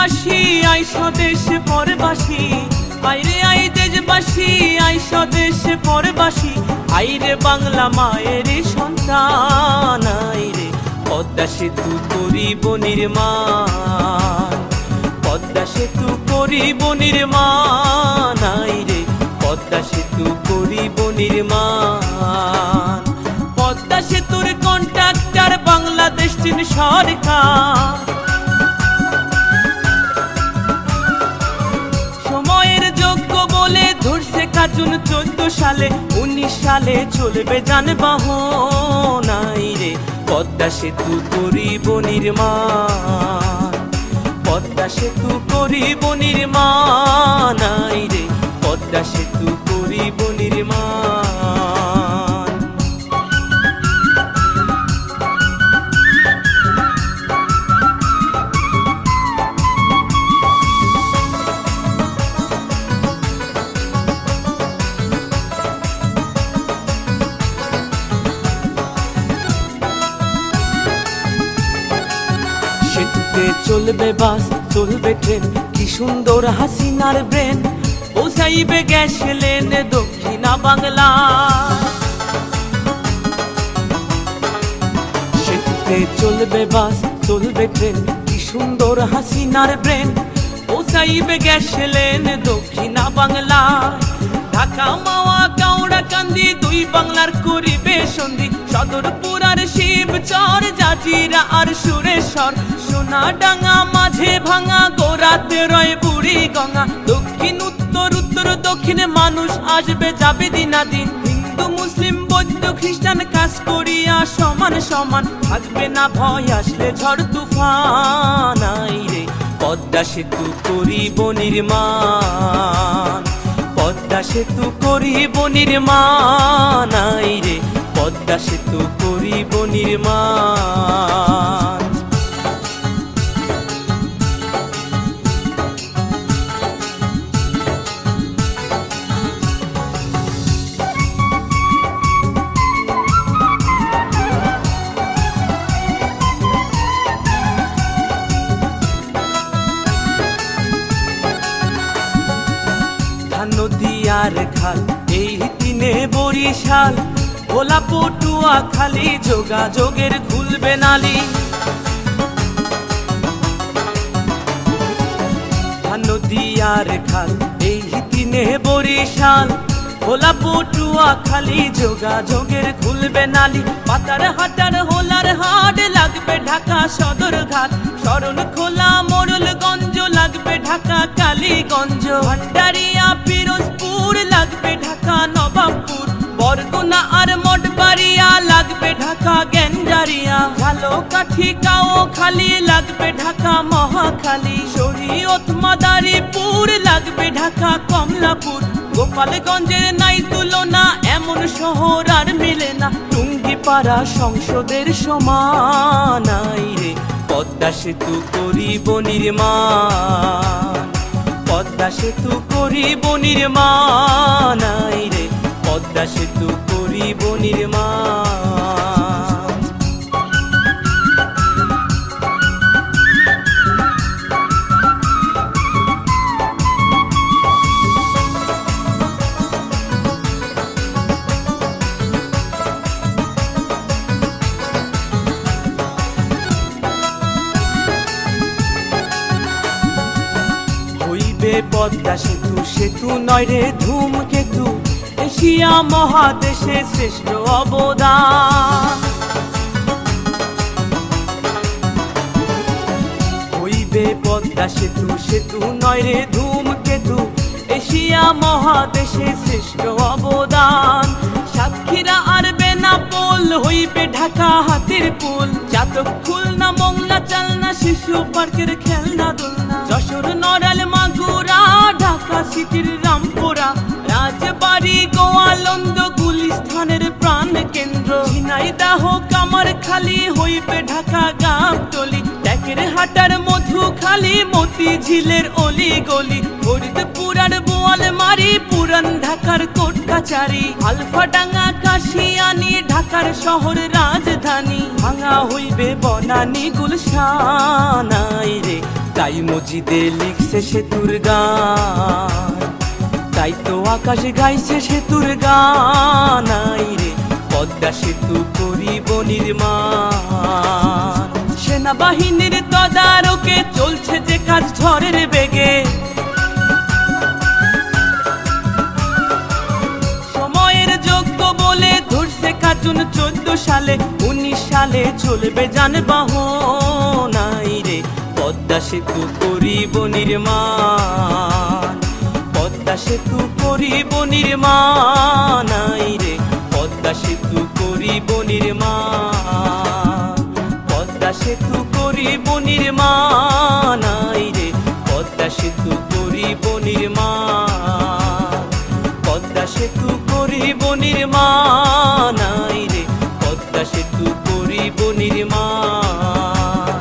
দেশবাসী আই স্বদেশে পরবাসী, আইরে আই দেশবাসী আই স্বদেশে পরবাসী, আইরে বাংলা মায়ের সন্তান, আইরে পদ্মা সেতু করিব নির্মাণ, পদ্মা সেতু করিব নির্মাণ, আইরে পদ্মা সেতু করিব নির্মাণ। পদ্মা সেতুর কন্ট্রাক্টর বাংলাদেশ চীন সরকার, সময়ের যোগ্য বলে ধরছে কার্যন 14 সালে, 19 সালে চলবে যানবাহন, আইরে পদ্মা সেতু করিব নির্মাণ, পদ্মা সেতু করিব নির্মাণ, আইরে পদ্মা সেতু করিব নির্মাণ। সেতুতে চলবে বাস, চলবে ট্রেন, কি সুন্দর হাসিনার ব্রেন, পৌঁছাইবে গ্যাস লেন দক্ষিণা বাংলা। সেতুতে চলবে বাস, চলবে ট্রেন, কি সুন্দর হাসিনার ব্রেন, পৌঁছাইবে গ্যাস লেন দক্ষিণা বাংলা। ঢাকা মাওয়া কাউড়া কান্দি দুই বাংলার করিবে সন্ধি, সদরপুর আর শিবচর, জাজিরা আর সুরেশ্বর, সোনাডাঙ্গা মাঝে ভাঙা, গোরাতে রয় বুড়ি গঙ্গা। দক্ষিণ উত্তর উত্তর দক্ষিণে মানুষ আসবে যাবে দিনাদিন, হিন্দু মুসলিম বৌদ্ধ খ্রিস্টান কাজ করিয়া সমান সমান, থাকবে না ভয় আসলে ঝড় তুফান, আইরে পদ্মা সেতু করিব নির্মাণ, পদ্মা সেতু করিব নির্মাণ, আইরে পদ্মা সেতু করিব নির্মাণ। নদী আর খাল এই দিনে বরিশাল, ভোলা পটুয়া খালি যোগাযোগের খুলবে নালি। নদী আর খাল এই দিনে বরিশাল, ভোলা পটুয়া খালি যোগাযোগের খুলবে নালি। পাতার হাটার হোলার হাট লাগবে ঢাকা সদর ঘাট, শরণ খোলা মোড়লগঞ্জ লাগবে ঢাকা কালীগঞ্জ, ভান্ডারিয়া পিরোজপুর লাগবে ঢাকা নবাবপুর, বরগুনা আর মঠবাড়িয়া লাগবে ঢাকা গেঞ্জারিয়া, ঝালকাঠি কাও খালি লাগবে ঢাকা মহাখালী, শরীয়ত মাদারীপুর লাগবে ঢাকা কমলাপুর, গোপালগঞ্জের নাই তুলনা এমন শহর আর মিলে না, টুঙ্গিপাড়া সংসদের সমান, আইরে পদ্মা সেতু করিব নির্মাণ, পদ্মা সেতু করিব নির্মাণ, আইরে পদ্মা সেতু করিব নির্মাণ। পদ্মা সেতু সেতু নয় রে ধূমকেতু, এশিয়া মহাদেশে শ্রেষ্ঠ অবদান, হইবে পদ্মা সেতু সেতু নয় রে ধূমকেতু, এশিয়া মহাদেশে শ্রেষ্ঠ অবদান। সাতক্ষীরা আর বেনাপোল হইবে ঢাকা হাতির পুল, চাতক খুলনা মোংলা চালনা শিশু পার্কের খেলনা দোলনা, যশোর নড়াল মাগুরা ঢাকা সিটির রামপুরা, রাজবাড়ি গোয়ালন্দ গুলিস্তানের প্রাণ কেন্দ্র, ঝিনাইদহ কামারখালী হইবে ঢাকা গাবতলী, ট্যাকের হাটার মধুখালী মতিঝিলের অলি গলি, ফরিদপুর আর বোয়ালমারি পুরান ঢাকার কোট কাচারি, আলফাডাঙ্গা কাশিয়ানি ঢাকার শহর রাজধানী, ভাঙা হইবে বনানী গুলশান, আইরে তাই মজিদে লিখছে সেতুর গান, তাই তো আকাশ গাইছে সেতুর গান। আইরে পদ্মা সেতু করিব নির্মাণ। সেনাবাহিনীর তদারকে চলছে যে কাজ ঝড়ের বেগে, সময়ের যোগ্য বলে ধরছে কার্জন 14 সালে, 19 সালে চলবে যানবাহন। আইরে পদ্মা সেতু করিব নির্মাণ, পদ্মা সেতু করিব নির্মাণ। আইরে পদ্মা সেতু করিব নির্মাণ, পদ্মা সেতু করিব নির্মাণ। আইরে পদ্মা সেতু করিব নির্মাণ, পদ্মা সেতু করিব নির্মাণ। আইরে পদ্মা সেতু করিব নির্মাণ,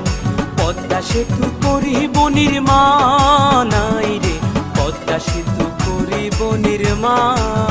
পদ্মা সেতু করিব নির্মাণ। আইরে পদ্মা সেতু করিব নির্মাণ।